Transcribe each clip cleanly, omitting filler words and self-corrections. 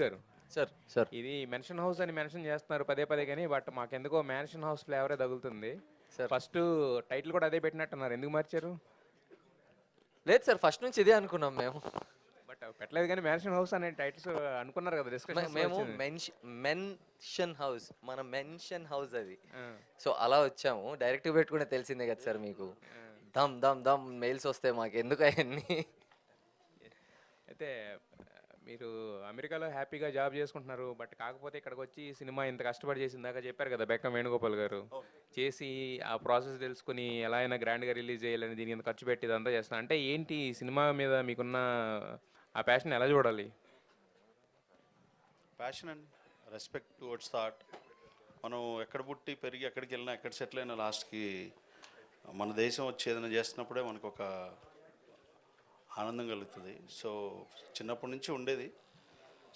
Sir sir sir ఇది mansion house అని mention చేస్తున్నారు పదే పదే కానీ బట్ మాకెందుకో మ్యాన్షన్ హౌస్ ఫ్లేవరే తగులుతుంది. సార్ ఫస్ట్ టైటిల్ కూడా అదే పెట్టినట్టున్నారు, ఎందుకు మార్చారు? లేదు సార్, ఫస్ట్ నుంచి ఇదే అనుకున్నాం మేము. బట్ పెట్టలేదు కానీ మ్యాన్షన్ హౌస్ అనే టైటిల్స్ అనుకున్నారు కదా డిస్కషన్. మేము మెన్షన్ హౌస్, మన మెన్షన్ హౌస్ అది. సో అలా వచ్చాము, డైరెక్ట్ పెట్టుకునే తెలిసిందే కదా సార్ మీకు. దమ్ దమ్ దమ్ మెయిల్స్ వస్తాయి మాకు, ఎందుకు అవన్నీ. అయితే మీరు అమెరికాలో హ్యాపీగా జాబ్ చేసుకుంటున్నారు, బట్ కాకపోతే ఇక్కడికి వచ్చి సినిమా ఇంత కష్టపడి చేసిన దాకా చెప్పారు కదా బెక్కం వేణుగోపాల్ గారు, చేసి ఆ ప్రాసెస్ తెలుసుకుని ఎలా అయినా గ్రాండ్గా రిలీజ్ చేయాలని దీనికి ఇంత ఖర్చు పెట్టి ఇదంతా చేస్తున్నా అంటే ఏంటి ఈ సినిమా మీద మీకున్న ఆ ప్యాషన్ ఎలా చూడాలి? Passion and respect towards thought. మనం ఎక్కడ పుట్టి పెరిగి ఎక్కడికి వెళ్ళినా ఎక్కడ సెటిల్ అయినా లాస్ట్కి మన దేశం వచ్చి ఏదైనా చేస్తున్నప్పుడే మనకు ఒక ఆనందం కలుగుతుంది. సో చిన్నప్పటి నుంచి ఉండేది.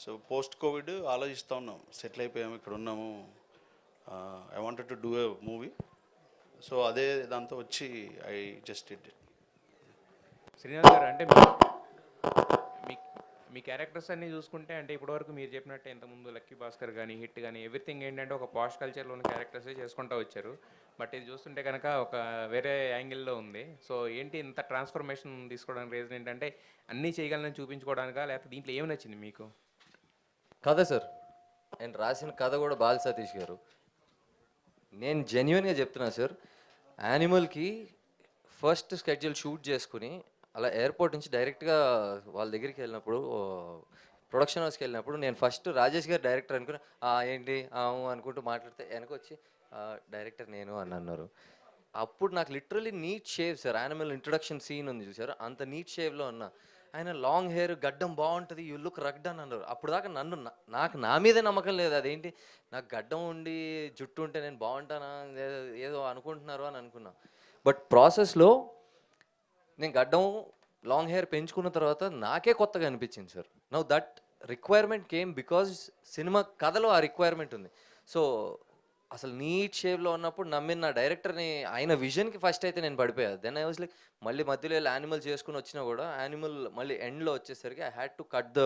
సో పోస్ట్ కోవిడ్ ఆలోచిస్తూ ఉన్నాం, సెటిల్ అయిపోయాము, ఇక్కడ ఉన్నాము, I wanted to do a movie. So అదే దాంతో వచ్చి I just did it. Srinath గారు అంటే మీ మీ క్యారెక్టర్స్ అన్నీ చూసుకుంటే అంటే ఇప్పటివరకు మీరు చెప్పినట్టే ఇంతకుముందు లక్కీ భాస్కర్ కానీ హిట్ కానీ ఎవ్రీథింగ్ ఏంటంటే ఒక పాష్ కల్చర్లో ఉన్న క్యారెక్టర్సే చేసుకుంటూ వచ్చారు. బట్ ఇది చూస్తుంటే కనుక ఒక వేరే యాంగిల్లో ఉంది. సో ఏంటి ఇంత ట్రాన్స్ఫర్మేషన్ తీసుకోవడానికి రీజన్ ఏంటంటే అన్నీ చేయగలని చూపించుకోవడానికా, లేకపోతే దీంట్లో ఏమి నచ్చింది మీకు? కథ సార్, నేను రాసిన కథ కూడా బాల సతీష్ గారు. నేను జెన్యున్గా చెప్తున్నా సార్, యానిమల్కి ఫస్ట్ స్కెడ్యూల్ షూట్ చేసుకుని అలా ఎయిర్పోర్ట్ నుంచి డైరెక్ట్గా వాళ్ళ దగ్గరికి వెళ్ళినప్పుడు, ప్రొడక్షన్ హౌస్కి వెళ్ళినప్పుడు నేను ఫస్ట్ రాజేష్ గారు డైరెక్టర్ అనుకుని ఏంటి అనుకుంటూ మాట్లాడితే వెనకొచ్చి డైరెక్టర్ నేను అని అన్నారు. అప్పుడు నాకు literally neat shave sir, Animal introduction scene ఉంది చూసారు, అంత నీట్ షేవ్లో ఉన్నా. ఆయన లాంగ్ హెయిర్ గడ్డం బాగుంటుంది, యూ లుక్ రగ్డ్ అని అన్నారు. అప్పుడు దాకా నాకు నా మీదే నమ్మకం లేదు. అదేంటి నాకు గడ్డం ఉండి జుట్టు ఉంటే నేను బాగుంటానా ఏదో అనుకుంటున్నారు అని అనుకున్నా. బట్ ప్రాసెస్లో నేను గడ్డం లాంగ్ హెయిర్ పెంచుకున్న తర్వాత నాకే కొత్తగా అనిపించింది sir. Now that requirement came because cinema కథలో ఆ రిక్వైర్మెంట్ ఉంది. సో అసలు నీట్ షేవ్లో ఉన్నప్పుడు నమ్మిన నా డైరెక్టర్ని, ఆయన విజన్కి ఫస్ట్ అయితే నేను పడిపోయాను. దెన్ ఐ వాజ్ లైక్, మళ్ళీ మధ్యలో యానిమల్ చేసుకుని వచ్చినా కూడా యానిమల్ మళ్ళీ ఎండ్లో వచ్చేసరికి I had to cut the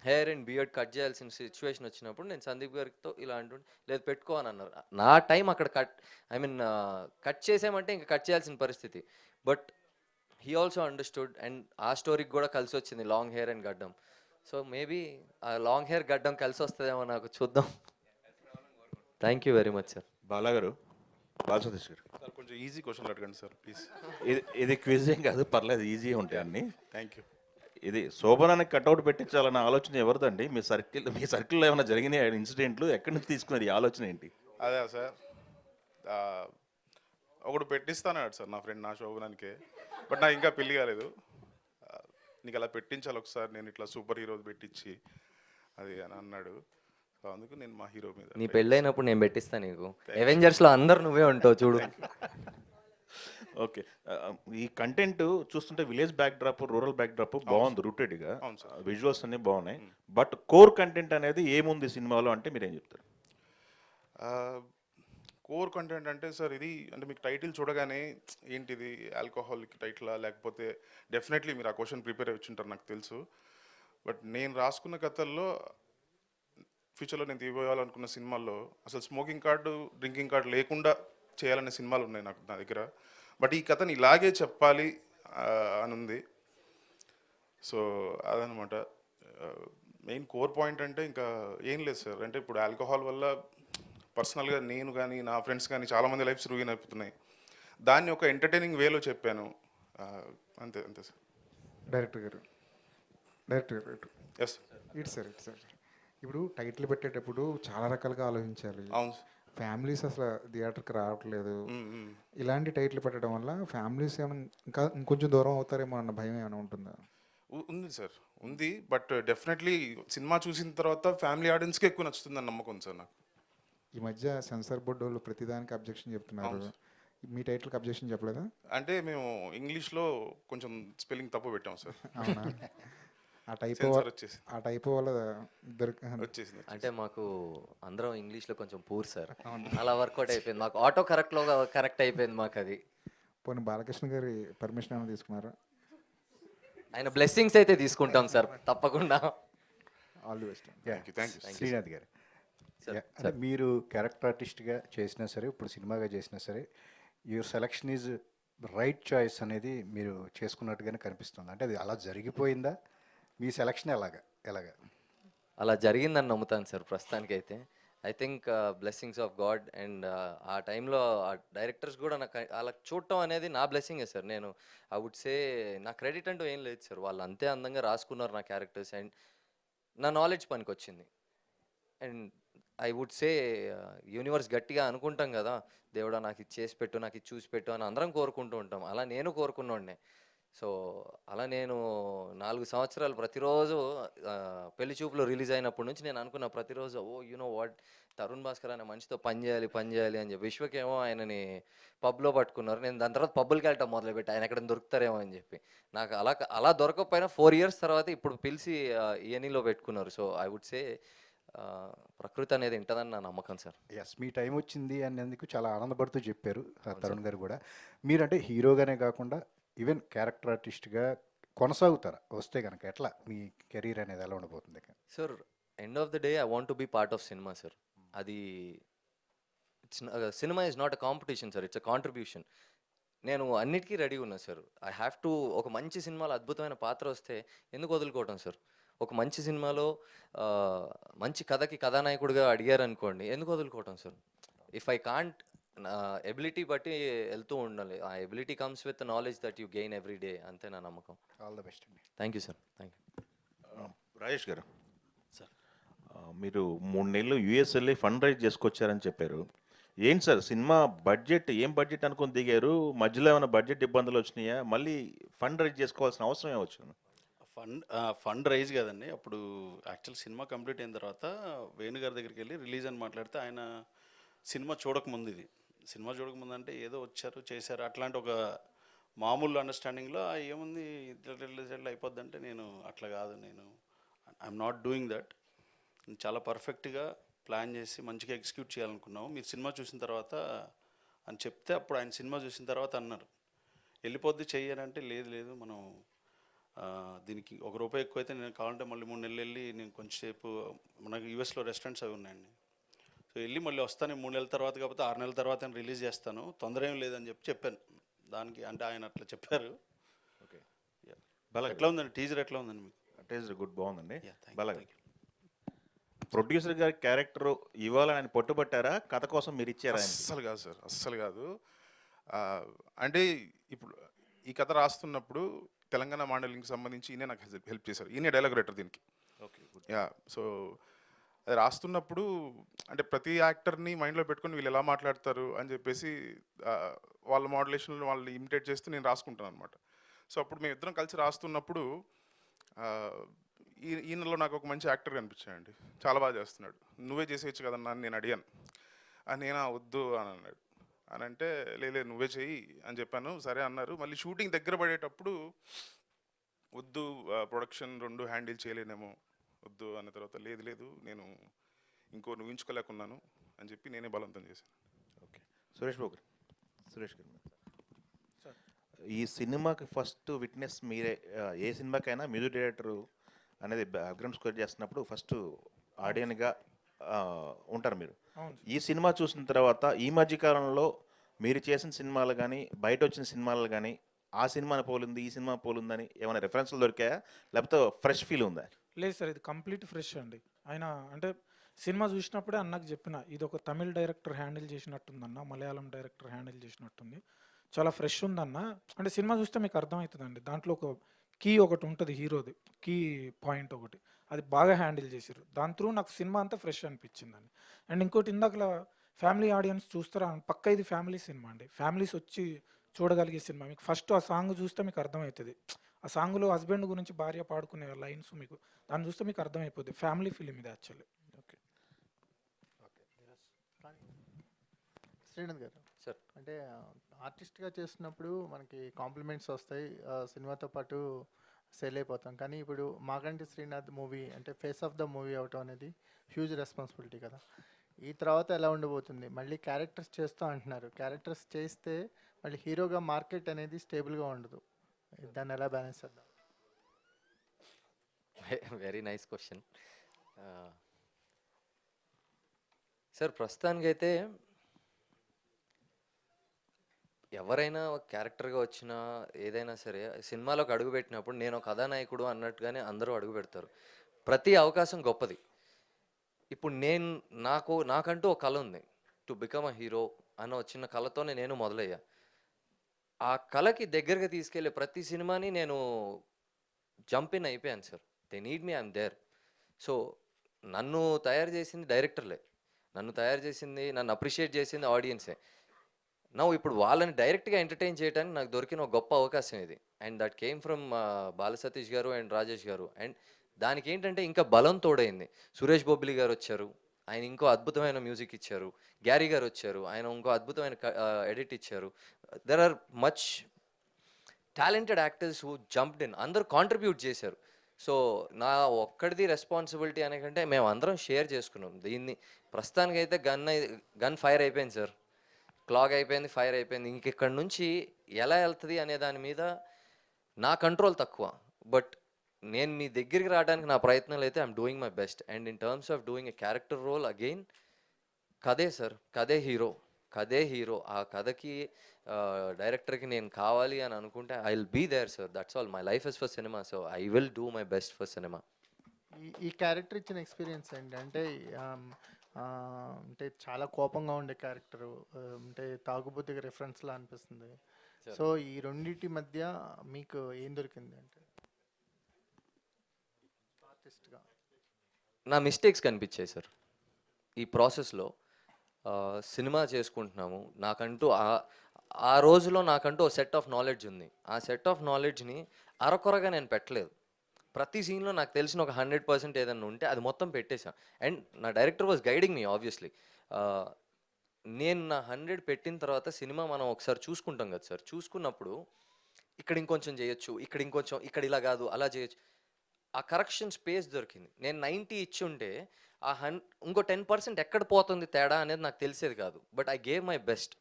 hair and beard cut చేయాల్సిన సిచ్యువేషన్ వచ్చినప్పుడు నేను సందీప్ గారితో ఇలా అంటుంటే లేదు పెట్టుకో అని అన్నారు. నా టైం అక్కడ కట్ చేసామంటే ఇంకా కట్ చేయాల్సిన పరిస్థితి. But he also understood and ఆ స్టోరీకి కూడా కలిసి వచ్చింది లాంగ్ హెయిర్ అండ్ గడ్డం. సో మేబీ ఆ లాంగ్ హెయిర్ గడ్డం కలిసి వస్తుందేమో, నాకు చూద్దాం. Thank you very much sir. Bala గారు, బాల సతీష్ గారు, సార్ కొంచెం ఈజీ క్వశ్చన్లు అడగండి సార్ ప్లీజ్. ఇది క్విజ్ ఏం కాదు, పర్లేదు, ఈజీ ఉంటాయి అన్ని. Thank you. ఇది శోభనానికి కట్అవుట్ పెట్టించాలన్న ఆలోచన ఎవరిదండి? మీ సర్కిల్లో ఏమైనా జరిగిన ఇన్సిడెంట్లు ఎక్కడి నుంచి తీసుకున్నారు? ఈ ఆలోచన ఏంటి? అదే సార్, ఒకడు పెట్టిస్తానన్నాడు సార్ నా ఫ్రెండ్, నా శోభనానికే. బట్ నాకు ఇంకా పెళ్లి కాలేదు. నీకు అలా పెట్టించాలి ఒకసారి, నేను ఇట్లా సూపర్ హీరో పెట్టించి అది అని అన్నాడు. సో అందుకు నేను మా హీరో మీద. నీ పెళ్ళైనప్పుడు నేను పెట్టిస్తాను నీకు. అవెంజర్స్లో అందరు నువ్వే ఉంటావు చూడు. ఓకే, ఈ కంటెంట్ చూస్తుంటే village back drop, rural back drop బాగుంది, రూటెడ్గా విజువల్స్ అన్ని బాగున్నాయి. బట్ కోర్ కంటెంట్ అనేది ఏముంది సినిమాలో అంటే మీరు ఏం చెప్తారు? కోర్ కంటెంట్ అంటే సార్ ఇది, అంటే మీకు టైటిల్ చూడగానే ఏంటిది ఆల్కహాలిక్ టైటిలా, లేకపోతే డెఫినెట్లీ మీరు ఆ క్వశ్చన్ ప్రిపేర్ అయ్యి వచ్చింటారు నాకు తెలుసు. బట్ నేను రాసుకున్న కథల్లో ఫ్యూచర్లో నేను తీయాలనుకున్న సినిమాల్లో అసలు స్మోకింగ్ కార్డు, డ్రింకింగ్ కార్డు లేకుండా చేయాలనే సినిమాలు ఉన్నాయి నాకు నా దగ్గర. బట్ ఈ కథని ఇలాగే చెప్పాలి అని ఉంది. సో అదనమాట మెయిన్ కోర్ పాయింట్. అంటే ఇంకా ఏం లేదు సార్, అంటే ఇప్పుడు ఆల్కహాల్ వల్ల పర్సనల్గా నేను కానీ నా ఫ్రెండ్స్ కానీ చాలామంది లైఫ్స్ రూయిన్ అయిపోతున్నాయి. దాన్ని ఒక ఎంటర్టైనింగ్ వేలో చెప్పాను, అంతే అంతే సార్. డైరెక్టర్ గారు ఎస్ ఇటు సార్ ఇప్పుడు టైటిల్ పెట్టేటప్పుడు చాలా రకాలుగా ఆలోచించాలి. అవును. ఫ్యామిలీస్ అసలు థియేటర్కి రావట్లేదు. ఇలాంటి టైటిల్ పెట్టడం వల్ల ఫ్యామిలీస్ ఏమైనా ఇంకా ఇంకొంచెం దూరం అవుతారేమో అన్న భయం ఏమైనా ఉంటుందా? ఉంది సార్, ఉంది. బట్ డెఫినెట్లీ సినిమా చూసిన తర్వాత ఫ్యామిలీ ఆడియన్స్కి ఎక్కువ నచ్చుతుందని నమ్మకం సార్ నాకు. ఈ మధ్య సెన్సార్ బోర్డు వాళ్ళు ప్రతిదానికి అబ్జెక్షన్ చెప్తున్నారు. మీ టైటిల్కి అబ్జెక్షన్ చెప్పలేదా? అంటే మేము ఇంగ్లీష్లో కొంచెం స్పెల్లింగ్ తప్పు పెట్టాం సార్. అవునా? ఆ టైప్ వల్ల వచ్చేసింది. అంటే మాకు అందరం ఇంగ్లీష్లో కొంచెం పూర్ సార్, అలా వర్కౌట్ అయిపోయింది. మాకు ఆటో కరెక్ట్లో కరెక్ట్ అయిపోయింది మాకు అది. పోనీ బాలకృష్ణ గారి పర్మిషన్ ఏమైనా తీసుకున్నారా? ఆయన బ్లెస్సింగ్స్ అయితే తీసుకుంటాం సార్ తప్పకుండా. All the best. Thank you Srinath గారు Sir, Yeah, అంటే మీరు క్యారెక్టర్ ఆర్టిస్ట్గా చేసినా సరే ఇప్పుడు సినిమాగా చేసినా సరే your selection is right choice అనేది మీరు చేసుకున్నట్టుగానే కనిపిస్తుంది. అంటే అది అలా జరిగిపోయిందా, మీ సెలక్షన్ ఎలాగా? అలా జరిగిందని నమ్ముతాను సార్ ప్రస్తుతానికైతే. I think blessings of God and ఆ టైంలో ఆ డైరెక్టర్స్ కూడా నాకు అలా చూడటం అనేది నా బ్లెస్సింగే సార్. నేను ఐ వుడ్ సే నా క్రెడిట్ అంటూ ఏం లేదు సార్. వాళ్ళు అంతే అందంగా రాసుకున్నారు నా క్యారెక్టర్స్ అండ్ నా నాలెడ్జ్ పనికొచ్చింది. And I would say universe గట్టిగా అనుకుంటాం కదా, దేవుడా నాకు ఇది చేసి పెట్టు, నాకు ఇది చూసి పెట్టు అని అందరం కోరుకుంటూ ఉంటాం. అలా నేను కోరుకున్నోడినే. సో అలా నేను 4 సంవత్సరాలు ప్రతిరోజు పెళ్లి చూపులో రిలీజ్ అయినప్పటి నుంచి నేను అనుకున్న ప్రతిరోజు వాట్ తరుణ్ భాస్కర్ అనే మనిషితో పని చేయాలి అని చెప్పి. విశ్వకేమో ఆయనని పబ్లో పట్టుకున్నారు. నేను దాని తర్వాత పబ్బులకి వెళ్ళటం మొదలుపెట్టి ఆయన ఎక్కడ దొరుకుతారేమో అని చెప్పి. నాకు అలా దొరకకపోయినా 4 years తర్వాత ఇప్పుడు పిలిచి ఈఎన్ఈలో పెట్టుకున్నారు. సో ఐ వుడ్ సే ప్రకృతి అనేది ఉంటుందని నా నమ్మకం సార్. ఎస్, మీ టైం వచ్చింది అనేందుకు చాలా ఆనందపడుతూ చెప్పారు తరుణ్ గారు కూడా. మీరంటే హీరోగానే కాకుండా ఈవెన్ క్యారెక్టర్ ఆర్టిస్ట్గా కొనసాగుతారా వస్తే కనుక? ఎట్లా మీ కెరీర్ అనేది ఎలా ఉండబోతుంది? Sir end of the day I want to be part of cinema sir. అది cinema is not a competition sir, it's a contribution. నేను అన్నిటికీ రెడీ ఉన్నా సార్. I have to. ఒక మంచి సినిమాలో అద్భుతమైన పాత్ర వస్తే ఎందుకు వదులుకోవటం సార్? ఒక మంచి సినిమాలో మంచి కథకి కథానాయకుడిగా అడిగారు అనుకోండి, ఎందుకు వదులుకోవటం సార్? ఇఫ్ ఐ కాంట్, నా ఎబిలిటీ బట్టి వెళ్తూ ఉండాలి. ఆ ability comes with knowledge that you gain every day. అంతే నా నమ్మకం. ఆల్ ద బెస్ట్ అండి. Thank you sir. Thank you. Rajesh గారు సార్. మీరు 3 నెలలు యూఎస్ వెళ్ళి ఫండ్ రైజ్ చేసుకొచ్చారని చెప్పారు. ఏంటి సార్ సినిమా బడ్జెట్, ఏం బడ్జెట్ అనుకుని దిగారు? మధ్యలో ఏమైనా బడ్జెట్ ఇబ్బందులు వచ్చినాయా? మళ్ళీ ఫండ్ రైజ్ చేసుకోవాల్సిన అవసరం ఏమొచ్చింది? ఫండ్ రైజ్ కదండి. అప్పుడు యాక్చువల్ సినిమా కంప్లీట్ అయిన తర్వాత వేణు గారి దగ్గరికి వెళ్ళి రిలీజ్ అని మాట్లాడితే ఆయన సినిమా చూడకముందు, ఇది సినిమా చూడకముందు అంటే ఏదో వచ్చారు చేశారు అట్లాంటి ఒక మామూలు అండర్స్టాండింగ్లో ఏముంది ఇట్లా అయిపోద్ది అంటే, నేను అట్లా కాదు, నేను ఐఎమ్ నాట్ డూయింగ్ దట్. చాలా పర్ఫెక్ట్గా ప్లాన్ చేసి మంచిగా ఎగ్జిక్యూట్ చేయాలనుకున్నాము. మీరు సినిమా చూసిన తర్వాత అని చెప్తే అప్పుడు ఆయన సినిమా చూసిన తర్వాత అన్నారు వెళ్ళిపోద్ది చెయ్యాలంటే, లేదు మనం దీనికి ₹1 ఎక్కువైతే నేను కావాలంటే మళ్ళీ 3 నెలలు వెళ్ళి నేను కొంచెంసేపు, మనకి యూఎస్లో రెస్టారెంట్స్ అవి ఉన్నాయండి, సో వెళ్ళి మళ్ళీ వస్తాను 3 నెలల తర్వాత, కాకపోతే 6 నెలల తర్వాత నేను రిలీజ్ చేస్తాను, తొందర ఏం లేదని చెప్పాను దానికి. అంటే ఆయన అట్లా చెప్పారు. ఓకే, ఎట్లా ఉందండి టీజర్? ఎట్లా ఉందండి మీకు? టీజర్ గుడ్, బాగుందండి. Thank బాగా you. ప్రొడ్యూసర్ గారి క్యారెక్టర్ ఇవ్వాలని ఆయన పట్టుబట్టారా? కథ కోసం మీరు ఇచ్చారా? అస్సలు కాదు సార్, అస్సలు కాదు. అంటే ఇప్పుడు ఈ కథ రాస్తున్నప్పుడు తెలంగాణ మాండలింగ్కి సంబంధించి ఈయనే నాకు హెల్ప్ చేశారు. ఈయనే డైలాగ్ రైటర్ దీనికి. ఓకే, యా, సో అది రాస్తున్నప్పుడు అంటే ప్రతి యాక్టర్ని మైండ్లో పెట్టుకొని వీళ్ళు ఎలా మాట్లాడతారు అని చెప్పేసి వాళ్ళ మోడ్యులేషన్లో వాళ్ళు ఇమిటేట్ చేస్తూ నేను రాసుకుంటాను అనమాట. సో అప్పుడు మేము ఇద్దరం కలిసి రాస్తున్నప్పుడు ఈయనలో నాకు ఒక మంచి యాక్టర్ కనిపించాడండి, చాలా బాగా చేస్తున్నాడు, నువ్వే చేసేయచ్చు కదన్నా అని నేను అడిగాను. నేనా వద్దు అని అన్నాడు. అని అంటే లేదు నువ్వే చెయ్యి అని చెప్పాను. సరే అన్నారు. మళ్ళీ షూటింగ్ దగ్గర పడేటప్పుడు వద్దు, ప్రొడక్షన్ 2 హ్యాండిల్ చేయలేనేమో, వద్దు అన్న తర్వాత లేదు నేను ఇంకో ఊహించుకోలేకున్నాను అని చెప్పి నేనే బలవంతం చేశాను. ఓకే, సురేష్ బాబు గారు. సురేష్ గారు, ఈ సినిమాకి ఫస్ట్ విట్నెస్ మీరే. ఏ సినిమాకైనా మ్యూజిక్ డైరెక్టర్ అనేది బ్యాక్గ్రౌండ్ స్కోర్ చేస్తున్నప్పుడు ఫస్ట్ ఆడియన్గా ఉంటారు మీరు. ఈ సినిమా చూసిన తర్వాత ఈ మధ్య కాలంలో మీరు చేసిన సినిమాలు కానీ బయట వచ్చిన సినిమాలు కానీ ఆ సినిమాని పోలింది ఈ సినిమా పోలిందని ఏమైనా రెఫరెన్స్లు దొరికాయా, లేకపోతే ఫ్రెష్ ఫీల్ ఉందా? లేదు సార్, ఇది కంప్లీట్ ఫ్రెష్ అండి. ఆయన అంటే సినిమా చూసినప్పుడే అన్నకు చెప్పిన, ఇది ఒక తమిళ్ డైరెక్టర్ హ్యాండిల్ చేసినట్టుందన్న, మలయాళం డైరెక్టర్ హ్యాండిల్ చేసినట్టుంది, చాలా ఫ్రెష్ ఉందన్న. అంటే సినిమా చూస్తే మీకు అర్థమవుతుందండి, దాంట్లో ఒక కీ ఒకటి ఉంటుంది, హీరోది కీ పాయింట్ ఒకటి, అది బాగా హ్యాండిల్ చేశారు. దాని త్రూ నాకు సినిమా అంతా ఫ్రెష్ అనిపించిందండి. అండ్ ఇంకోటి ఇందాకలా ఫ్యామిలీ ఆడియన్స్ చూస్తారా, పక్క ఇది ఫ్యామిలీ సినిమా అండి, ఫ్యామిలీస్ వచ్చి చూడగలిగే సినిమా. మీకు ఫస్ట్ ఆ సాంగ్ చూస్తే మీకు అర్థమవుతుంది, ఆ సాంగ్లో హస్బెండ్ గురించి భార్య పాడుకునే లైన్స్ మీకు దాన్ని చూస్తే మీకు అర్థమైపోద్ది. ఫ్యామిలీ ఫిలిం ఇది యాక్చువల్లీ. ఓకే, శ్రీనాథ్ గారు సార్, అంటే ఆర్టిస్ట్గా చేస్తున్నప్పుడు మనకి కాంప్లిమెంట్స్ వస్తాయి, సినిమాతో పాటు సెల్ అయిపోతాం. కానీ ఇప్పుడు మాగంటి శ్రీనాథ్ మూవీ అంటే ఫేస్ ఆఫ్ ద మూవీ అవటం అనేది హ్యూజ్ రెస్పాన్సిబిలిటీ కదా. ఈ తర్వాత ఎలా ఉండబోతుంది? మళ్ళీ క్యారెక్టర్స్ చేస్తూ అంటున్నారు, క్యారెక్టర్స్ చేస్తే మళ్ళీ హీరోగా మార్కెట్ అనేది స్టేబుల్గా ఉండదు, దాన్ని ఎలా బ్యాలెన్స్ చేద్దాం? Very nice question. సార్ ప్రస్తుతానికైతే ఎవరైనా ఒక క్యారెక్టర్గా వచ్చినా ఏదైనా సరే సినిమాలోకి అడుగుపెట్టినప్పుడు నేను ఒక కథానాయకుడు అన్నట్టుగానే అందరూ అడుగు పెడతారు. ప్రతి అవకాశం గొప్పది. ఇప్పుడు నాకంటూ ఒక కళ ఉంది, టు బికమ్ అ హీరో అన్న చిన్న కళతోనే నేను మొదలయ్యా. ఆ కళకి దగ్గరగా తీసుకెళ్ళే ప్రతి సినిమాని నేను జంప్ ఇన్ అయిపోయాను sir. They need me, I'm there. So నన్ను తయారు చేసింది డైరెక్టర్లే, నన్ను అప్రిషియేట్ చేసింది ఆడియన్సే. ఇప్పుడు వాళ్ళని డైరెక్ట్గా ఎంటర్టైన్ చేయడానికి నాకు దొరికిన ఒక గొప్ప అవకాశం ఇది. అండ్ దట్ కేమ్ ఫ్రమ్ బాలసతీష్ గారు అండ్ రాజేష్ గారు. అండ్ దానికి ఏంటంటే ఇంకా బలం తోడైంది. సురేష్ బొబ్బిలి గారు వచ్చారు, ఆయన ఇంకో అద్భుతమైన మ్యూజిక్ ఇచ్చారు. గ్యారీ గారు వచ్చారు, ఆయన ఇంకో అద్భుతమైన ఎడిట్ ఇచ్చారు. There are much talented actors who jumped in, అందరూ కాంట్రిబ్యూట్ చేశారు. సో నా ఒక్కడిది రెస్పాన్సిబిలిటీ అనే కంటే మేము అందరం షేర్ చేసుకున్నాం దీన్ని. ప్రస్తుతానికైతే గన్ ఫైర్ అయిపోయింది సార్, క్లాక్ అయిపోయింది, ఫైర్ అయిపోయింది. ఇంకెక్కడి నుంచి ఎలా వెళ్తుంది అనే దాని మీద నా కంట్రోల్ తక్కువ. బట్ నేను మీ దగ్గరికి రావడానికి నా ప్రయత్నాలు అయితే I'm doing my best. And in terms of doing a character role again, కథే సార్, కథే హీరో. ఆ కథకి డైరెక్టర్కి నేను కావాలి అని అనుకుంటే I will be there sir. That's all. My life is for cinema, so I will do my best for cinema. ఈ క్యారెక్టర్ ఇచ్చిన ఎక్స్పీరియన్స్ ఏంటి అంటే అంటే చాలా కోపంగా ఉండే క్యారెక్టరు, అంటే తాగుబోతుగా రెఫరెన్స్లా అనిపిస్తుంది. సో ఈ రెండింటి మధ్య మీకు ఏం దొరికింది అంటే ఆర్టిస్ట్గా? నా మిస్టేక్స్ కనిపించాయి సార్ ఈ ప్రాసెస్లో. సినిమా చేసుకుంటున్నాము, నాకంటూ ఆ రోజులో నాకంటూ ఒక సెట్ ఆఫ్ నాలెడ్జ్ ఉంది. ఆ సెట్ ఆఫ్ నాలెడ్జ్ని అరకొరగా నేను పెట్టలేదు. ప్రతి సీన్లో నాకు తెలిసిన ఒక 100% ఏదన్నా ఉంటే అది మొత్తం పెట్టేశాను. అండ్ నా director was guiding me obviously. నేను నా 100 పెట్టిన తర్వాత సినిమా మనం ఒకసారి చూసుకుంటాం కదా సార్. చూసుకున్నప్పుడు ఇక్కడ ఇంకొంచెం చేయొచ్చు, ఇక్కడ ఇలా కాదు అలా చేయొచ్చు. ఆ కరెక్షన్ స్పేస్ దొరికింది. నేను 90 ఇచ్చి ఉంటే ఇంకో 10% ఎక్కడ పోతుంది తేడా అనేది నాకు తెలిసేది కాదు. But I gave my best.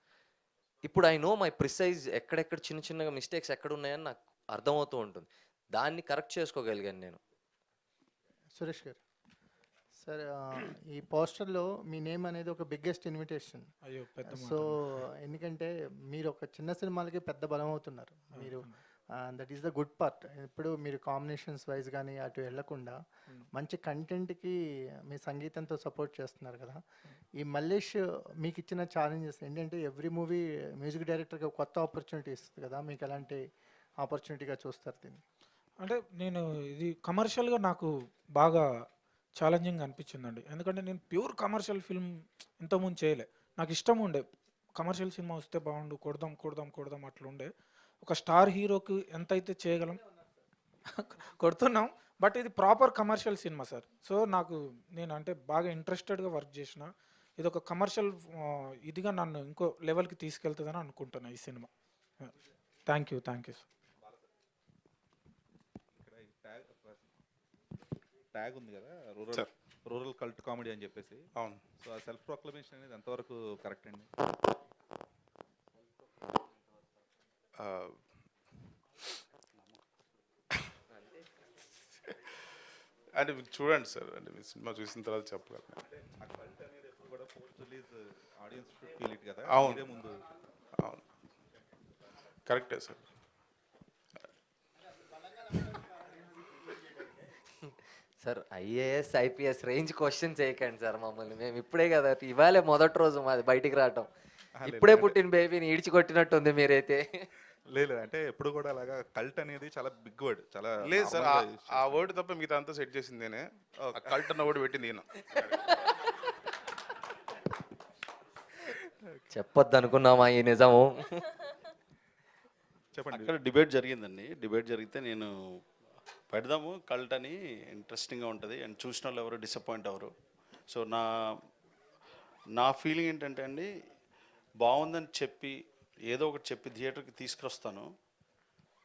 ఇప్పుడు ఐ నో మై ప్రిసైజ్ ఎక్కడెక్కడ చిన్నగా మిస్టేక్స్ ఎక్కడ ఉన్నాయని నాకు అర్థమవుతూ ఉంటుంది. దాన్ని కరెక్ట్ చేసుకోగలిగాను నేను. సురేష్ గారు సార్, ఈ పోస్టర్లో మీ నేమ్ అనేది ఒక బిగ్గెస్ట్ ఇన్విటేషన్. అయ్యో పెద్ద సో ఎందుకంటే మీరు ఒక చిన్న సినిమాలకి పెద్ద బలం అవుతున్నారు మీరు. That is the good part. ఇప్పుడు మీరు కాంబినేషన్స్ వైజ్ కానీ అటు వెళ్లకుండా మంచి కంటెంట్కి మీ సంగీతంతో సపోర్ట్ చేస్తున్నారు కదా. ఈ మల్లేష్ మీకు ఇచ్చిన ఛాలెంజెస్ ఏంటంటే ఎవ్రీ మూవీ మ్యూజిక్ డైరెక్టర్గా కొత్త ఆపర్చునిటీ ఇస్తుంది కదా, మీకు ఎలాంటి ఆపర్చునిటీగా చూస్తారు దీన్ని? అంటే నేను ఇది కమర్షియల్గా నాకు బాగా ఛాలెంజింగ్ అనిపించిందండి. ఎందుకంటే నేను ప్యూర్ కమర్షియల్ ఫిల్మ్ ఇంతకుముందు చేయలే. నాకు ఇష్టం ఉండే కమర్షియల్ సినిమా వస్తే బాగుండు, కొడదాం అట్లా ఉండే. ఒక స్టార్ హీరోకి ఎంత అయితే చేయగలం కొడుతున్నాం, బట్ ఇది proper commercial cinema sir. So నేను అంటే బాగా ఇంట్రెస్టెడ్గా వర్క్ చేసిన. ఇది ఒక కమర్షియల్ ఇదిగా నన్ను ఇంకో లెవెల్కి తీసుకెళ్తుందని అనుకుంటున్నా ఈ cinema. Thank you sir. Tag ఉంది కదా, రూరల్ కల్ట్ కామెడీ అని చెప్పేసి. అవును. సో ఆ సెల్ఫ్ ప్రొక్లమేషన్ అనేది ఎంతవరకు కరెక్ట్ అండి? అంటే మీరు చూడండి సార్, అంటే మీ సినిమా చూసిన తర్వాత చెప్పగలను. ఆ కల్ట్ అనేది ఎప్పుడు కూడా post release audience should feel it కదా. అవును. ఇదే ముందు అవును, కరెక్టే sir. Sir IAS IPS range questions చేయకండి సార్ మమ్మల్ని. మేము ఇప్పుడే కదా, ఇవాళే మొదటి రోజు మాది బయటికి రావటం. ఇప్పుడే పుట్టిన బేబీని ఈడ్చికొట్టినట్టుంది మీరైతే. లేదు, అంటే ఎప్పుడు కూడా అలాగా కల్ట్ అనేది చాలా బిగ్ వర్డ్, చాలా లేదు సార్, ఆ వర్డ్ తప్ప మిగతా అంతా సెట్ చేసింది నేనే. కల్ట్ అన్న వర్డ్ పెట్టింది ఈయన. చెప్పొద్దు అనుకున్నామా ఈ నిజము? చెప్పండి. అక్కడ డిబేట్ జరిగిందండి. డిబేట్ జరిగితే నేను పెడదాము కల్ట్ అని, ఇంట్రెస్టింగ్గా ఉంటుంది అండ్ చూసిన వాళ్ళు ఎవరు డిసప్పాయింట్ అవ్వరు. సో నా ఫీలింగ్ ఏంటంటే అండి, బాగుందని చెప్పి ఏదో ఒకటి చెప్పి థియేటర్కి తీసుకొస్తాను,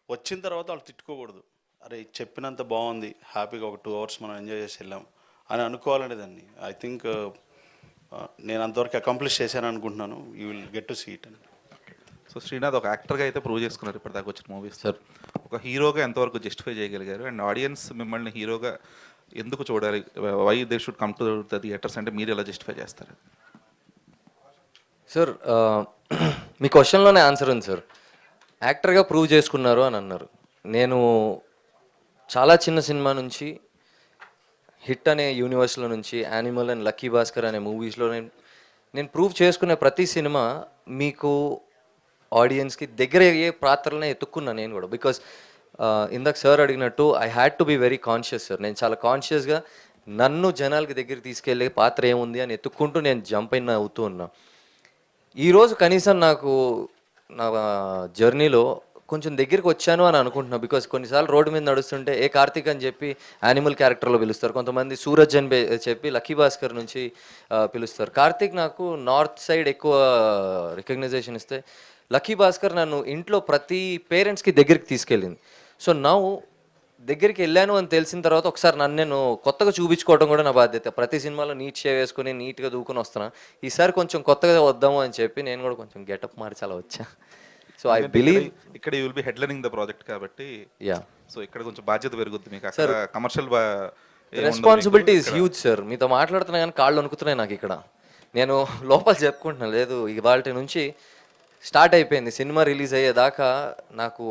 వచ్చిన తర్వాత వాళ్ళు తిట్టుకోకూడదు. అరే చెప్పినంత బాగుంది, హ్యాపీగా ఒక 2 hours మనం ఎంజాయ్ చేసి వెళ్ళాం అని అనుకోవాలనేదాన్ని. ఐ థింక్ నేను అంతవరకు అకాంప్లిష్ చేశాను అనుకుంటున్నాను. You will get to see it అండి. సో శ్రీనాథ్ ఒక యాక్టర్గా అయితే ప్రూవ్ చేసుకున్నారు ఇప్పటిదాకా వచ్చిన మూవీస్. సార్ ఒక హీరోగా ఎంతవరకు జస్టిఫై చేయగలిగారు? అండ్ ఆడియన్స్ మిమ్మల్ని హీరోగా ఎందుకు చూడాలి, why they should come to the theatres అంటే మీరు ఎలా జస్టిఫై చేస్తారు? సార్ మీ క్వశ్చన్లోనే ఆన్సర్ ఉంది సార్. యాక్టర్గా ప్రూవ్ చేసుకున్నారు అని అన్నారు. నేను చాలా చిన్న సినిమా నుంచి, హిట్ అనే యూనివర్స్లో నుంచి, యానిమల్ అండ్ లక్కీ భాస్కర్ అనే మూవీస్లో నేను ప్రూవ్ చేసుకునే ప్రతి సినిమా మీకు ఆడియన్స్కి దగ్గర అయ్యే పాత్రలనే ఎత్తుక్కున్నా నేను కూడా. బికాస్ ఇందాక సార్ అడిగినట్టు I had to be very conscious sir. నేను చాలా కాన్షియస్గా నన్ను జనాలకి దగ్గరికి తీసుకెళ్ళే పాత్ర ఏముంది అని ఎత్తుక్కుంటూ నేను జంప్ అయిన అవుతూ ఉన్నా. ఈరోజు కనీసం నాకు నా జర్నీలో కొంచెం దగ్గరికి వచ్చాను అని అనుకుంటున్నా. బికాస్ కొన్నిసార్లు రోడ్డు మీద నడుస్తుంటే ఏ కార్తీక్ అని చెప్పి యానిమల్ క్యారెక్టర్లో పిలుస్తారు, కొంతమంది సూరజ్ అని చెప్పి లక్కీ భాస్కర్ నుంచి పిలుస్తారు. కార్తీక్ నాకు నార్త్ సైడ్ ఎక్కువ రికగ్నైజేషన్ ఇస్తే, లక్కీ భాస్కర్ నన్ను ఇంట్లో ప్రతి పేరెంట్స్కి దగ్గరికి తీసుకెళ్ళింది. సో నా దగ్గరికి వెళ్ళాను అని తెలిసిన తర్వాత ఒకసారి నన్ను నేను కొత్తగా చూపించుకోవడం కూడా నా బాధ్యత. ప్రతి సినిమాలో నీట్ షేవ్ వేసుకుని నీట్గా దూకుని వస్తున్నా. ఈసారి కొంచెం కొత్తగా వద్దాము అని చెప్పి నేను కూడా కొంచెం గెటప్ మార్చి అలా వచ్చా. సో ఐ బిలీవ్ ఇక్కడ you will be headlining the project కాబట్టి, యా, సో ఇక్కడ కొంచెం బాధ్యత పెరుగుద్ది మీకు. అక్కడ commercial responsibility is huge sir. మీతో మాట్లాడుతున్నా కానీ కాళ్ళు వణుకుతున్నాయి నాకు ఇక్కడ. నేను లోపల చెప్పుకుంటున్నాను, లేదు ఇవాళ నుంచి స్టార్ట్ అయిపోయింది సినిమా రిలీజ్ అయ్యేదాకా నాకు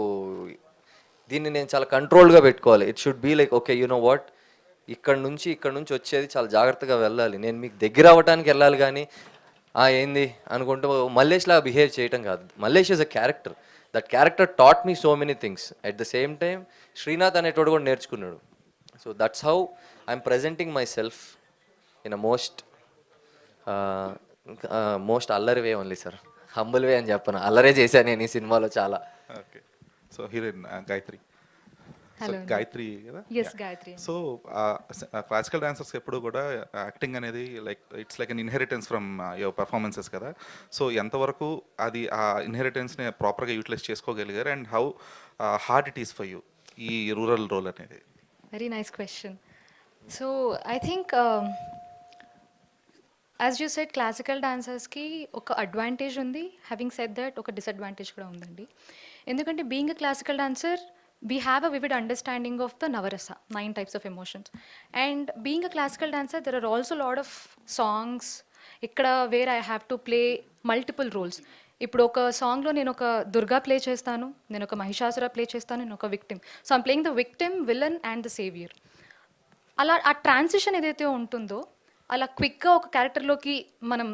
దీన్ని నేను చాలా కంట్రోల్గా పెట్టుకోవాలి. It should be like okay, you know what, ఇక్కడ నుంచి వచ్చేది చాలా జాగ్రత్తగా వెళ్ళాలి. నేను మీకు దగ్గర అవ్వడానికి వెళ్ళాలి కానీ ఏంది అనుకుంటూ మల్లేష్లా బిహేవ్ చేయటం కాదు. Mallesh is a character. That character taught me so many things. At the same time Srinath అనేటోడు కూడా నేర్చుకున్నాడు. So that's how I'm presenting myself in a most అల్లరి way only sir. Humble way అని చెప్పను, అల్లరే చేశాను నేను ఈ సినిమాలో చాలా. Okay, so heroine Gayatri. Hello. Gayatri కదా? Yes, Gayatri. So classical dancers ఎప్పుడు కూడా యాక్టింగ్ అనేది like it's like an inheritance from your performances కదా. సో ఎంతవరకు అది ఆ ఇన్హెరిటెన్స్ని ప్రాపర్గా యూటిలైజ్ చేసుకోగలిగారు and how hard it is for you ఈ రూరల్ రోల్ అనేది? Very nice question. So I think, as you said, classical dancers ki oka advantage undi. Having said that, oka disadvantage kuda undandi. Endukante being a classical dancer, we have a vivid understanding of the Navarasa, 9 types of emotions. And being a classical dancer, there are also a lot of songs ikkada where I have to play multiple roles. ఇప్పుడు ఒక సాంగ్లో నేను ఒక Durga play చేస్తాను, నేను ఒక Mahishasura play చేస్తాను, నేను ఒక victim. So I'm playing the victim, villain and the saviour. అలా ఆ ట్రాన్సిషన్ ఏదైతే ఉంటుందో అలా క్విక్గా ఒక క్యారెక్టర్లోకి మనం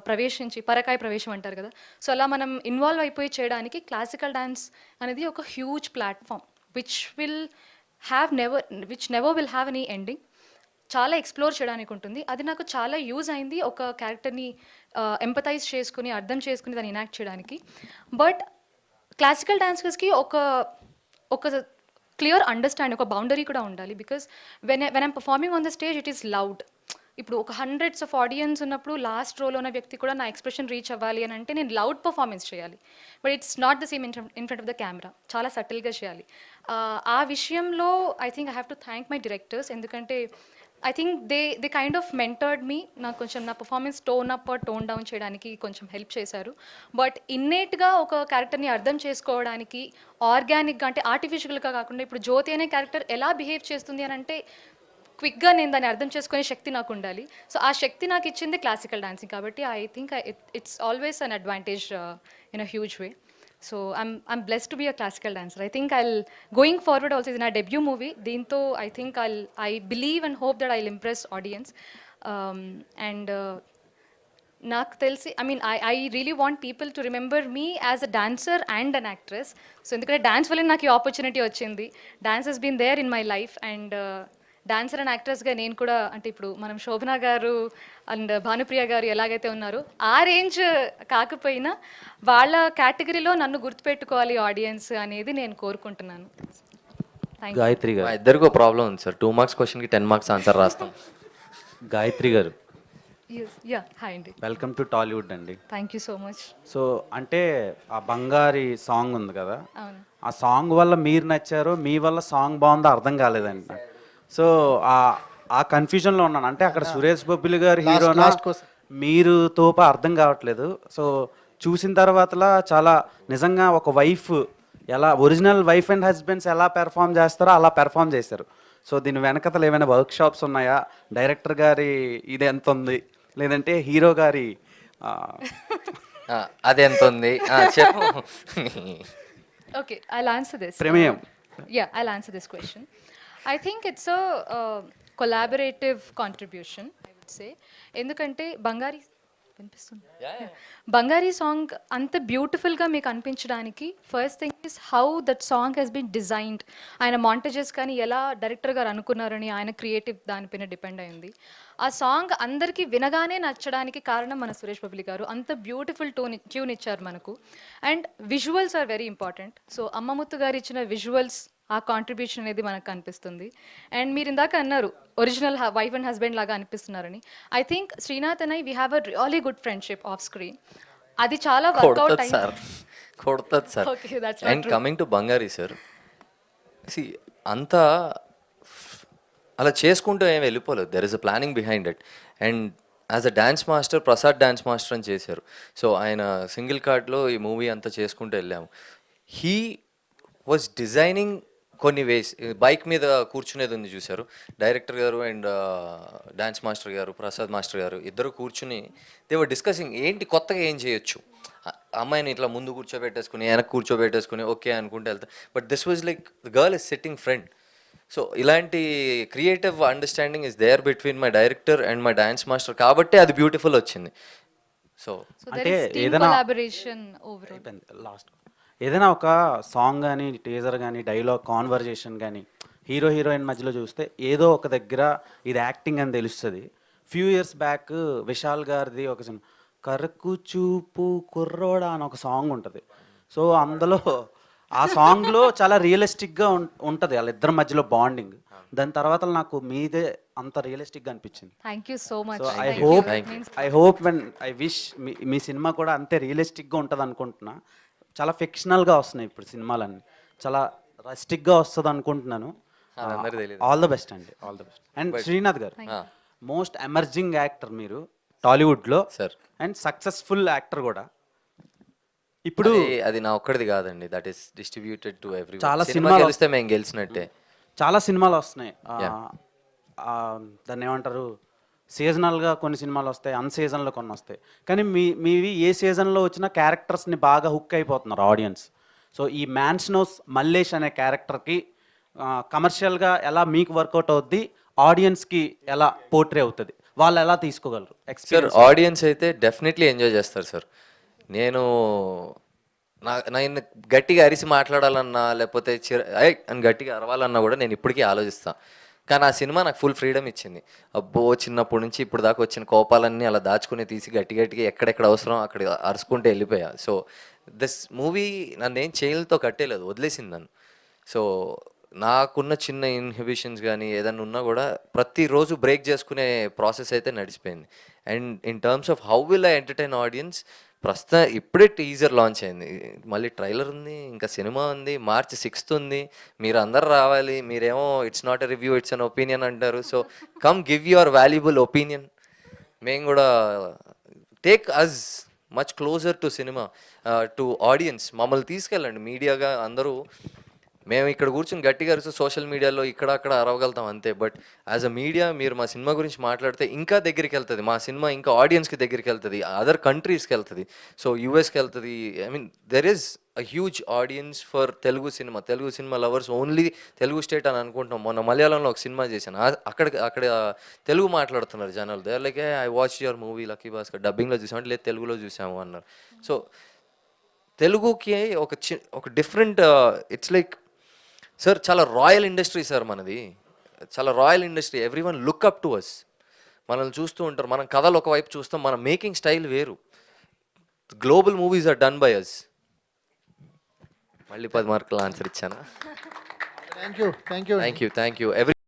ప్రవేశించి, పరకాయ ప్రవేశం అంటారు కదా, సో అలా మనం ఇన్వాల్వ్ అయిపోయి చేయడానికి క్లాసికల్ డాన్స్ అనేది ఒక huge platform which never will have any ending. చాలా ఎక్స్ప్లోర్ చేయడానికి ఉంటుంది. అది నాకు చాలా యూజ్ అయింది ఒక క్యారెక్టర్ని ఎంపథైజ్ చేసుకుని, అర్థం చేసుకుని దాన్ని ఇనాక్ట్ చేయడానికి. బట్ క్లాసికల్ డాన్సర్స్కి ఒక క్లియర్ అండర్స్టాండింగ్, ఒక బౌండరీ కూడా ఉండాలి. Because when I'm performing on the stage it is loud. ఇప్పుడు ఒక హండ్రెడ్స్ ఆఫ్ ఆడియన్స్ ఉన్నప్పుడు లాస్ట్ రోలో ఉన్న వ్యక్తి కూడా నా ఎక్స్ప్రెషన్ రీచ్ అవ్వాలి అని అంటే నేను లౌడ్ పర్ఫార్మెన్స్ చేయాలి. But it's not the same in front of the camera. చాలా సటిల్గా చేయాలి. ఆ విషయంలో I think I have to thank my directors. ఎందుకంటే I think they kind of mentored me. నాకు కొంచెం నా performance tone up tone down చేయడానికి కొంచెం హెల్ప్ చేశారు. బట్ ఇన్నేట్గా ఒక క్యారెక్టర్ని అర్థం చేసుకోవడానికి ఆర్గానిక్గా, అంటే ఆర్టిఫిషియల్గా కాకుండా, ఇప్పుడు జ్యోతి అనే క్యారెక్టర్ ఎలా బిహేవ్ చేస్తుంది అని అంటే క్విక్గా నేను దాన్ని అర్థం చేసుకునే శక్తి నాకు ఉండాలి. సో ఆ శక్తి నాకు ఇచ్చింది క్లాసికల్ డాన్సింగ్. కాబట్టి I think it's always an advantage in a huge way. So I'm blessed to be a classical dancer. I think going forward also, in our debut movie, దీంతో I think I believe and hope that I'll impress audience. And నాకు తెలిసి, I really want people to remember me as a dancer and an actress. So ఎందుకంటే dance వల్ల నాకు ఈ opportunity వచ్చింది. Dance has been there in my life. And dancer and యాక్ట్రెస్గా నేను కూడా, అంటే ఇప్పుడు మనం శోభన గారు అండ్ భానుప్రియ గారు ఎలాగైతే ఉన్నారో ఆ రేంజ్ కాకపోయినా వాళ్ళ కేటగిరీలో నన్ను గుర్తుపెట్టుకోవాలి ఆడియన్స్ అనేది నేను కోరుకుంటున్నాను. గాయత్రి గారు, మా ఇద్దరికీ ప్రాబ్లం ఉంది సార్. 2 మార్క్స్ క్వశ్చన్కి 10 మార్క్స్ ఆన్సర్ రాస్తాం. గాయత్రి గారు, యా, హాయ్ అండి. వెల్కమ్ టు టాలీవుడ్ అండి. Thank you so much. So అంటే ఆ బంగారి సాంగ్ ఉంది కదా, అవును. ఆ సాంగ్ వల్ల మీరు నచ్చారో, మీ వల్ల సాంగ్ బాగుందో అర్థం కాలేదండి. సో ఆ కన్ఫ్యూజన్లో ఉన్నాను. అంటే అక్కడ సురేష్ బొబ్బిలి గారు హీరోనా, మీరు తోప అర్థం కావట్లేదు. సో చూసిన తర్వాతలా చాలా నిజంగా ఒక వైఫ్ ఎలా, ఒరిజినల్ వైఫ్ అండ్ హస్బెండ్స్ ఎలా పెర్ఫామ్ చేస్తారో అలా పెర్ఫామ్ చేశారు. సో దీని వెనకతలు ఏమైనా వర్క్ షాప్స్ ఉన్నాయా, డైరెక్టర్ గారి ఇది ఎంత ఉంది, లేదంటే హీరో గారి అది ఎంత ఉంది చెప్పు. Okay, I'll answer this. ప్రమేయం. Yeah, I'll answer this question. I think it's a collaborative contribution, I would say. ఎందుకంటే బంగారి వినిపిస్తుంది, బంగారీ సాంగ్ అంత బ్యూటిఫుల్గా మీకు అనిపించడానికి first thing is how that song has been designed. ఆయన మాంటేజెస్ కానీ ఎలా డైరెక్టర్ గారు అనుకున్నారని ఆయన క్రియేటివ్ దానిపైన డిపెండ్ అయింది. ఆ సాంగ్ అందరికీ వినగానే నచ్చడానికి కారణం మన సురేష్ బబ్లి గారు. అంత బ్యూటిఫుల్ ట్యూన్ ఇచ్చారు మనకు. And visuals are very important. So Ammamuttu garu ఇచ్చిన విజువల్స్, ఆ కాంట్రిబ్యూషన్ అనేది మనకు కనిపిస్తుంది. అండ్ మీరు ఇందాక అన్నారు ఒరిజినల్ వైఫ్ అండ్ హస్బెండ్ లాగా అనిపిస్తున్నారని. I think Srinath and we have a really good friendship off screen. అది చాలా వర్కౌట్ కొడుతుంది సార్, కొడుతుంది sir. Okay, that's and coming to Bangari sir, సి అంతా అలా చేసుకుంటూ ఏం వెళ్ళిపోలేదు. There is a planning behind it. And as a dance master, Prasad dance master అని చేశారు. సో ఆయన సింగిల్ కార్డ్లో ఈ మూవీ అంతా చేసుకుంటూ వెళ్ళాము. హీ వాజ్ డిజైనింగ్ కొన్ని వేస్. బైక్ మీద కూర్చునేది ఉంది చూశారు, డైరెక్టర్ గారు అండ్ డాన్స్ మాస్టర్ గారు, ప్రసాద్ మాస్టర్ గారు ఇద్దరు కూర్చుని దే వర్ డిస్కసింగ్ ఏంటి కొత్తగా ఏం చేయొచ్చు. అమ్మాయిని ఇట్లా ముందు కూర్చోబెట్టేసుకుని వెనక్కి కూర్చోబెట్టేసుకుని ఓకే అనుకుంటే వెళ్తా. But this was like the girl is sitting front. So ఇలాంటి creative understanding is there between my director and my dance master, కాబట్టి అది బ్యూటిఫుల్ వచ్చింది. సో అంటే ఏదైనా కొలాబరేషన్ ఓవరాల్. లాస్ట్ ఏదైనా ఒక సాంగ్ కానీ, టీజర్ కానీ, డైలాగ్, కాన్వర్జేషన్ కానీ హీరో హీరోయిన్ మధ్యలో చూస్తే ఏదో ఒక దగ్గర ఇది యాక్టింగ్ అని తెలుస్తుంది. ఫ్యూ ఇయర్స్ బ్యాక్ విశాల్ గారిది ఒక సినిమా కరకు చూపు కుర్రోడా అని ఒక సాంగ్ ఉంటుంది. సో అందులో ఆ సాంగ్లో చాలా రియలిస్టిక్గా ఉంటుంది వాళ్ళిద్దరి మధ్యలో బాండింగ్. దాని తర్వాత నాకు మీదే అంత రియలిస్టిక్గా అనిపించింది. Thank you so much. So I hope when I wish me cinema కూడా అంతే రియలిస్టిక్గా ఉంటుంది అనుకుంటున్నా. చాలా ఫిక్షనల్గా వస్తున్నాయి ఇప్పుడు సినిమాలన్నీ, చాలా రస్టిక్గా వస్తుంది అనుకుంటున్నాను. ఆల్ ద బెస్ట్ అండి, all the best. And Srinath గారు మోస్ట్ ఎమర్జింగ్ యాక్టర్ మీరు టాలీవుడ్లో సార్, అండ్ సక్సెస్ఫుల్ యాక్టర్ కూడా. ఇప్పుడు అది నా ఒక్కడిది కాదండి, that is distributed to everyone. చాలా సినిమా సినిమాలు గెలిస్తే మేము గెలిచినట్టే. చాలా సినిమాలు వస్తున్నాయి. దాన్ని ఏమంటారు, సీజనల్గా కొన్ని సినిమాలు వస్తాయి, అన్సీజన్లో కొన్ని వస్తాయి. కానీ మీవి ఏ సీజన్లో వచ్చిన క్యారెక్టర్స్ని బాగా హుక్ అయిపోతున్నారు ఆడియన్స్. సో ఈ మ్యాన్స్నోస్ మల్లేష్ అనే క్యారెక్టర్కి కమర్షియల్గా ఎలా మీకు వర్కౌట్ అవుద్ది, ఆడియన్స్కి ఎలా పోర్ట్రే అవుతుంది, వాళ్ళు ఎలా తీసుకోగలరు? సార్ ఆడియన్స్ అయితే డెఫినెట్లీ ఎంజాయ్ చేస్తారు సార్. నేను నేను గట్టిగా అరిసి మాట్లాడాలన్నా లేకపోతే అని గట్టిగా అరవాలన్నా కూడా నేను ఇప్పటికీ ఆలోచిస్తాను. కానీ ఆ సినిమా నాకు ఫుల్ ఫ్రీడమ్ ఇచ్చింది. అబ్బో చిన్నప్పటి నుంచి ఇప్పుడు దాకా వచ్చిన కోపాలన్నీ అలా దాచుకుని తీసి గట్టిగా ఎక్కడెక్కడ అవసరం అక్కడ అరుచుకుంటే వెళ్ళిపోయా. సో దిస్ మూవీ నన్ను ఏం చేయలతో కట్టేలేదు, వదిలేసింది నన్ను. సో నాకున్న చిన్న ఇన్హిబిషన్స్ కానీ ఏదన్నా ఉన్నా కూడా ప్రతిరోజు బ్రేక్ చేసుకునే ప్రాసెస్ అయితే నడిచిపోయింది. And in terms of how will I entertain audience, ప్రస్తుతం ఇప్పుడే టీజర్ లాంచ్ అయింది, మళ్ళీ ట్రైలర్ ఉంది, ఇంకా సినిమా ఉంది, March 6th ఉంది. మీరు అందరు రావాలి. మీరేమో it's not a review, it's an opinion అంటారు. So come give your valuable opinion. మేము కూడా take us much closer to cinema, to audience. మమ్మల్ని తీసుకెళ్ళండి మీడియాగా. అందరూ మేము ఇక్కడ కూర్చొని గట్టిగా అరుస్తూ సోషల్ మీడియాలో ఇక్కడ అక్కడ అరవగలుగుతాం అంతే. బట్ యాజ్ అ మీడియా మీరు మా సినిమా గురించి మాట్లాడితే ఇంకా దగ్గరికి వెళ్తుంది మా సినిమా, ఇంకా ఆడియన్స్కి దగ్గరికి వెళ్తుంది, అదర్ కంట్రీస్కి వెళ్తుంది, సో యూఎస్కి వెళ్తుంది. I mean there is a huge audience for Telugu cinema lovers only Telugu state అని అనుకుంటున్నాం. మొన్న మలయాళంలో ఒక సినిమా చేశాను, అక్కడ తెలుగు మాట్లాడుతున్నారు జనాలు. They are like I watch your movie Lucky Bhaskar, డబ్బింగ్లో చూసాము అంటే లేదు తెలుగులో చూసాము అన్నారు. సో తెలుగుకి ఒక డిఫరెంట్ ఇట్స్ లైక్ సార్ చాలా రాయల్ ఇండస్ట్రీ సార్ మనది, చాలా royal industry. Every one look up to us. మనల్ని చూస్తూ ఉంటారు, మనం కథలు ఒకవైపు చూస్తాం, మన మేకింగ్ స్టైల్ వేరు. Global movies are done by us. మళ్ళీ 10 మార్కులు ఆన్సర్ ఇచ్చానా? Thank you. Thank you.